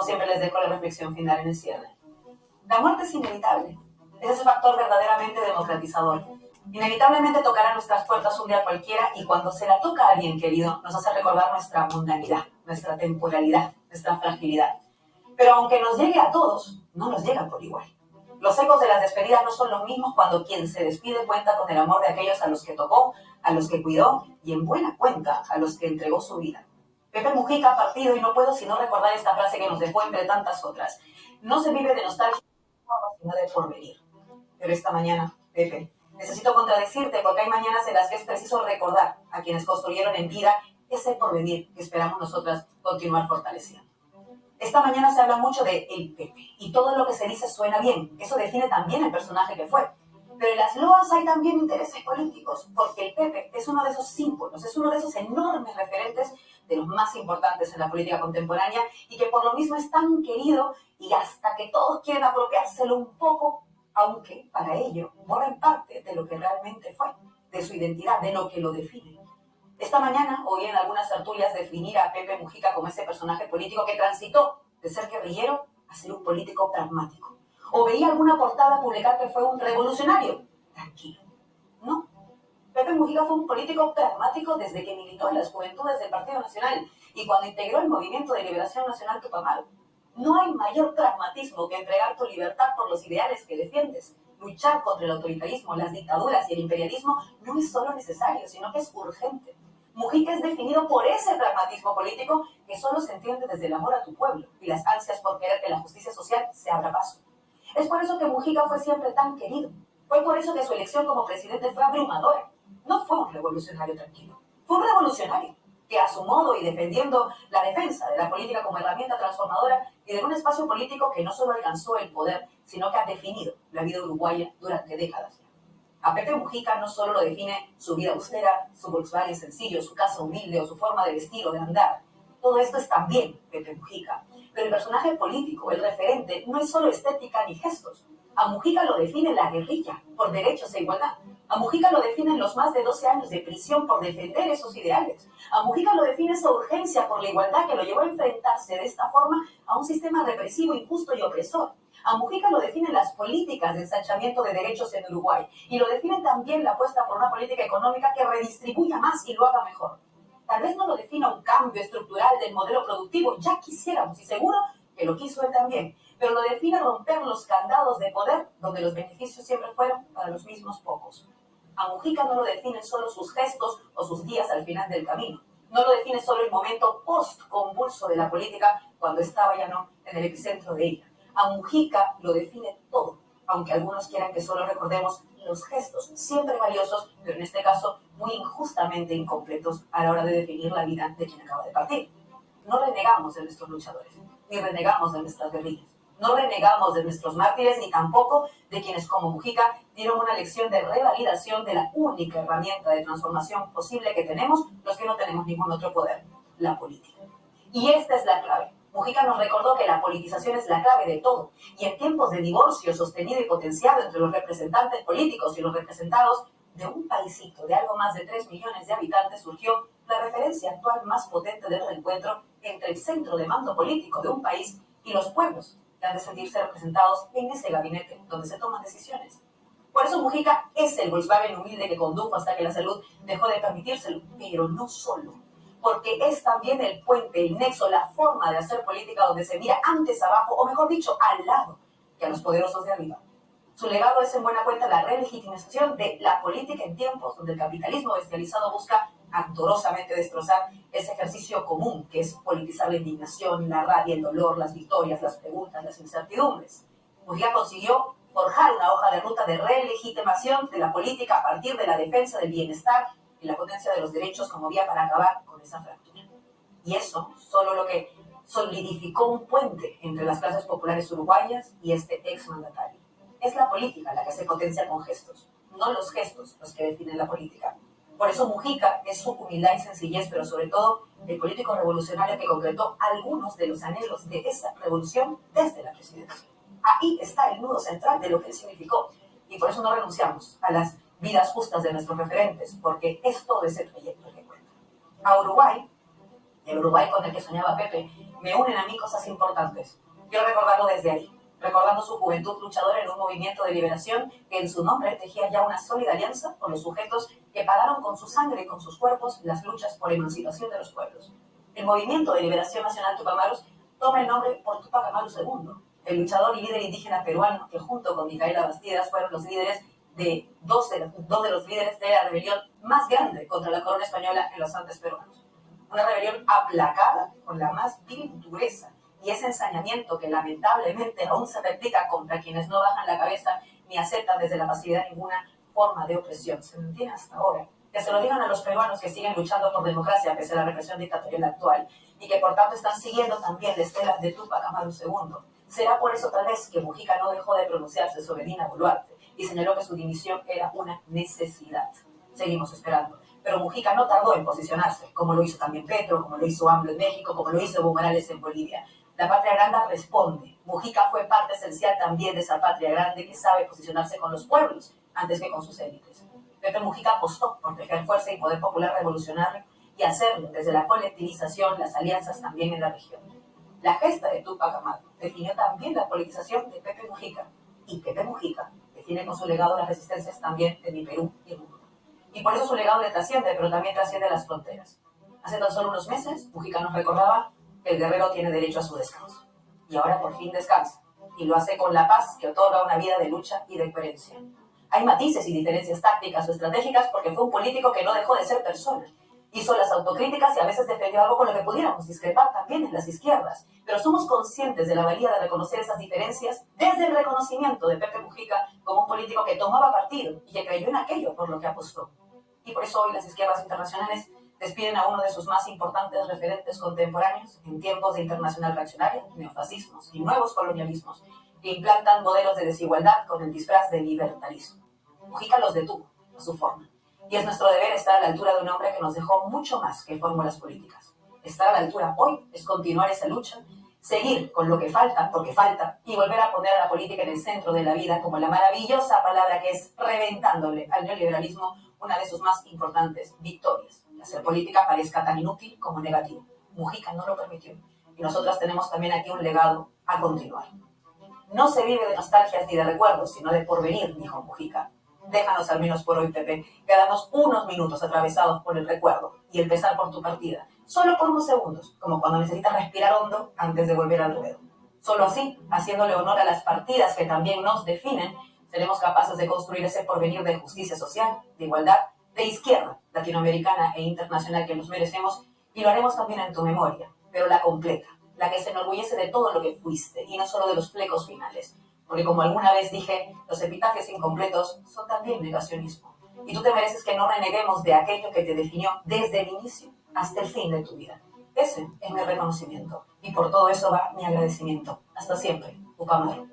siempre les dejo la reflexión final en el cierre. La muerte es inevitable. Es ese factor verdaderamente democratizador. Inevitablemente tocará nuestras puertas un día cualquiera y cuando se la toca a alguien querido, nos hace recordar nuestra mundanidad, nuestra temporalidad, nuestra fragilidad. Pero aunque nos llegue a todos, no nos llegan por igual. Los ecos de las despedidas no son los mismos cuando quien se despide cuenta con el amor de aquellos a los que tocó, a los que cuidó y en buena cuenta a los que entregó su vida. Pepe Mujica ha partido y no puedo sino recordar esta frase que nos dejó entre tantas otras. No se vive de nostalgia, sino de porvenir. Pero esta mañana, Pepe, necesito contradecirte porque hay mañanas en las que es preciso recordar a quienes construyeron en vida ese porvenir que esperamos nosotras continuar fortaleciendo. Esta mañana se habla mucho de el Pepe y todo lo que se dice suena bien. Eso define también el personaje que fue. Pero en las loas hay también intereses políticos, porque el Pepe es uno de esos símbolos, es uno de esos enormes referentes de los más importantes en la política contemporánea y que por lo mismo es tan querido y hasta que todos quieren apropiárselo un poco, aunque para ello borran parte de lo que realmente fue, de su identidad, de lo que lo define. Esta mañana oí en algunas tertulias definir a Pepe Mujica como ese personaje político que transitó de ser guerrillero a ser un político pragmático. O veía alguna portada publicar que fue un revolucionario. Tranquilo. No. Pepe Mujica fue un político pragmático desde que militó en las juventudes del Partido Nacional y cuando integró el Movimiento de Liberación Nacional Tupamaro. No hay mayor pragmatismo que entregar tu libertad por los ideales que defiendes. Luchar contra el autoritarismo, las dictaduras y el imperialismo no es solo necesario, sino que es urgente. Mujica es definido por ese pragmatismo político que solo se entiende desde el amor a tu pueblo y las ansias por querer que la justicia social se abra paso. Es por eso que Mujica fue siempre tan querido. Fue por eso que su elección como presidente fue abrumadora. No fue un revolucionario tranquilo. Fue un revolucionario que a su modo y defendiendo la defensa de la política como herramienta transformadora y de un espacio político que no solo alcanzó el poder, sino que ha definido la vida uruguaya durante décadas. A Pepe Mujica no solo lo define su vida austera, su Volkswagen sencillo, su casa humilde o su forma de vestir o de andar. Todo esto es también Pepe Mujica. Pero el personaje político, el referente, no es solo estética ni gestos. A Mujica lo define la guerrilla por derechos e igualdad. A Mujica lo definen los más de 12 años de prisión por defender esos ideales. A Mujica lo define esa urgencia por la igualdad que lo llevó a enfrentarse de esta forma a un sistema represivo, injusto y opresor. A Mujica lo definen las políticas de ensanchamiento de derechos en Uruguay y lo define también la apuesta por una política económica que redistribuya más y lo haga mejor. Tal vez no lo defina un cambio estructural del modelo productivo, ya quisiéramos y seguro que lo quiso él también, pero lo define romper los candados de poder donde los beneficios siempre fueron para los mismos pocos. A Mujica no lo definen solo sus gestos o sus días al final del camino. No lo define solo el momento post-convulso de la política cuando estaba ya no en el epicentro de ella. A Mujica lo define todo, aunque algunos quieran que solo recordemos los gestos, siempre valiosos, pero en este caso muy injustamente incompletos a la hora de definir la vida de quien acaba de partir. No renegamos de nuestros luchadores, ni renegamos de nuestras guerrillas. No renegamos de nuestros mártires, ni tampoco de quienes como Mujica dieron una lección de revalidación de la única herramienta de transformación posible que tenemos los que no tenemos ningún otro poder, la política. Y esta es la clave. Mujica nos recordó que la politización es la clave de todo, y en tiempos de divorcio sostenido y potenciado entre los representantes políticos y los representados, de un paisito de algo más de 3 millones de habitantes surgió la referencia actual más potente del reencuentro entre el centro de mando político de un país y los pueblos, que han de sentirse representados en ese gabinete donde se toman decisiones. Por eso Mujica es el Volkswagen humilde que condujo hasta que la salud dejó de permitírselo, pero no solo. Porque es también el puente, el nexo, la forma de hacer política donde se mira antes abajo, o mejor dicho, al lado, que a los poderosos de arriba. Su legado es en buena cuenta la relegitimización de la política en tiempos donde el capitalismo bestializado busca ardorosamente destrozar ese ejercicio común que es politizar la indignación, la rabia, el dolor, las victorias, las preguntas, las incertidumbres. Mujica consiguió forjar una hoja de ruta de relegitimación de la política a partir de la defensa del bienestar y la potencia de los derechos como vía para acabar con esa fractura. Y eso solo lo que solidificó un puente entre las clases populares uruguayas y este exmandatario. Es la política la que se potencia con gestos, no los gestos los que definen la política. Por eso Mujica es su humildad y sencillez, pero sobre todo el político revolucionario que concretó algunos de los anhelos de esa revolución desde la presidencia. Ahí está el nudo central de lo que él significó, y por eso no renunciamos a las vidas justas de nuestros referentes, porque es todo ese trayecto que cuenta. A Uruguay y el Uruguay con el que soñaba Pepe me unen a mí cosas importantes. Quiero recordarlo desde ahí, recordando su juventud luchadora en un movimiento de liberación que en su nombre tejía ya una sólida alianza con los sujetos que pagaron con su sangre y con sus cuerpos las luchas por emancipación de los pueblos. El movimiento de liberación nacional Tupamaros toma el nombre por Tupac Amaru II, el luchador y líder indígena peruano que junto con Micaela Bastidas fueron los líderes de dos de los líderes de la rebelión más grande contra la corona española en los Andes peruanos. Una rebelión aplacada con la más vil dureza y ese ensañamiento que lamentablemente aún se replica contra quienes no bajan la cabeza ni aceptan desde la pasividad ninguna forma de opresión. Se mantiene hasta ahora. Que se lo digan a los peruanos que siguen luchando por democracia pese a la represión dictatorial actual y que por tanto están siguiendo también la estela de Tupac Amaru II. Será por eso tal vez que Mujica no dejó de pronunciarse sobre Dina Boluarte y señaló que su dimisión era una necesidad. Seguimos esperando. Pero Mujica no tardó en posicionarse, como lo hizo también Petro, como lo hizo AMLO en México, como lo hizo Evo Morales en Bolivia. La patria grande responde. Mujica fue parte esencial también de esa patria grande que sabe posicionarse con los pueblos antes que con sus élites. Pepe Mujica apostó por tejer fuerza y poder popular revolucionario y hacerlo desde la colectivización, las alianzas también en la región. La gesta de Tupac Amaru definió también la politización de Pepe Mujica y Pepe Mujica define con su legado las resistencias también de mi Perú y el mundo. Y por eso su legado le trasciende, pero también trasciende las fronteras. Hace tan solo unos meses, Mujica nos recordaba que el guerrero tiene derecho a su descanso. Y ahora por fin descansa. Y lo hace con la paz que otorga una vida de lucha y de coherencia. Hay matices y diferencias tácticas o estratégicas porque fue un político que no dejó de ser persona. Hizo las autocríticas y a veces defendió algo con lo que pudiéramos discrepar también en las izquierdas. Pero somos conscientes de la valía de reconocer esas diferencias desde el reconocimiento de Pepe Mujica como un político que tomaba partido y que creyó en aquello por lo que apostó. Y por eso hoy las izquierdas internacionales despiden a uno de sus más importantes referentes contemporáneos en tiempos de internacional reaccionaria, neofascismos y nuevos colonialismos que implantan modelos de desigualdad con el disfraz de libertarismo. Mujica los detuvo a su forma. Y es nuestro deber estar a la altura de un hombre que nos dejó mucho más que fórmulas políticas. Estar a la altura hoy es continuar esa lucha, seguir con lo que falta, porque falta, y volver a poner a la política en el centro de la vida como la maravillosa palabra que es, reventándole al neoliberalismo, una de sus más importantes victorias. Hacer política parezca tan inútil como negativo. Mujica no lo permitió. Y nosotras tenemos también aquí un legado a continuar. No se vive de nostalgias ni de recuerdos, sino de porvenir, dijo Mujica. Déjanos al menos por hoy, Pepe, quedarnos unos minutos atravesados por el recuerdo y el pesar por tu partida, solo por unos segundos, como cuando necesitas respirar hondo antes de volver al ruedo. Solo así, haciéndole honor a las partidas que también nos definen, seremos capaces de construir ese porvenir de justicia social, de igualdad, de izquierda latinoamericana e internacional que nos merecemos, y lo haremos también en tu memoria, pero la completa, la que se enorgullece de todo lo que fuiste y no solo de los flecos finales. Porque como alguna vez dije, los epitafios incompletos son también negacionismo. Y tú te mereces que no reneguemos de aquello que te definió desde el inicio hasta el fin de tu vida. Ese es mi reconocimiento. Y por todo eso va mi agradecimiento. Hasta siempre, Tupamaru.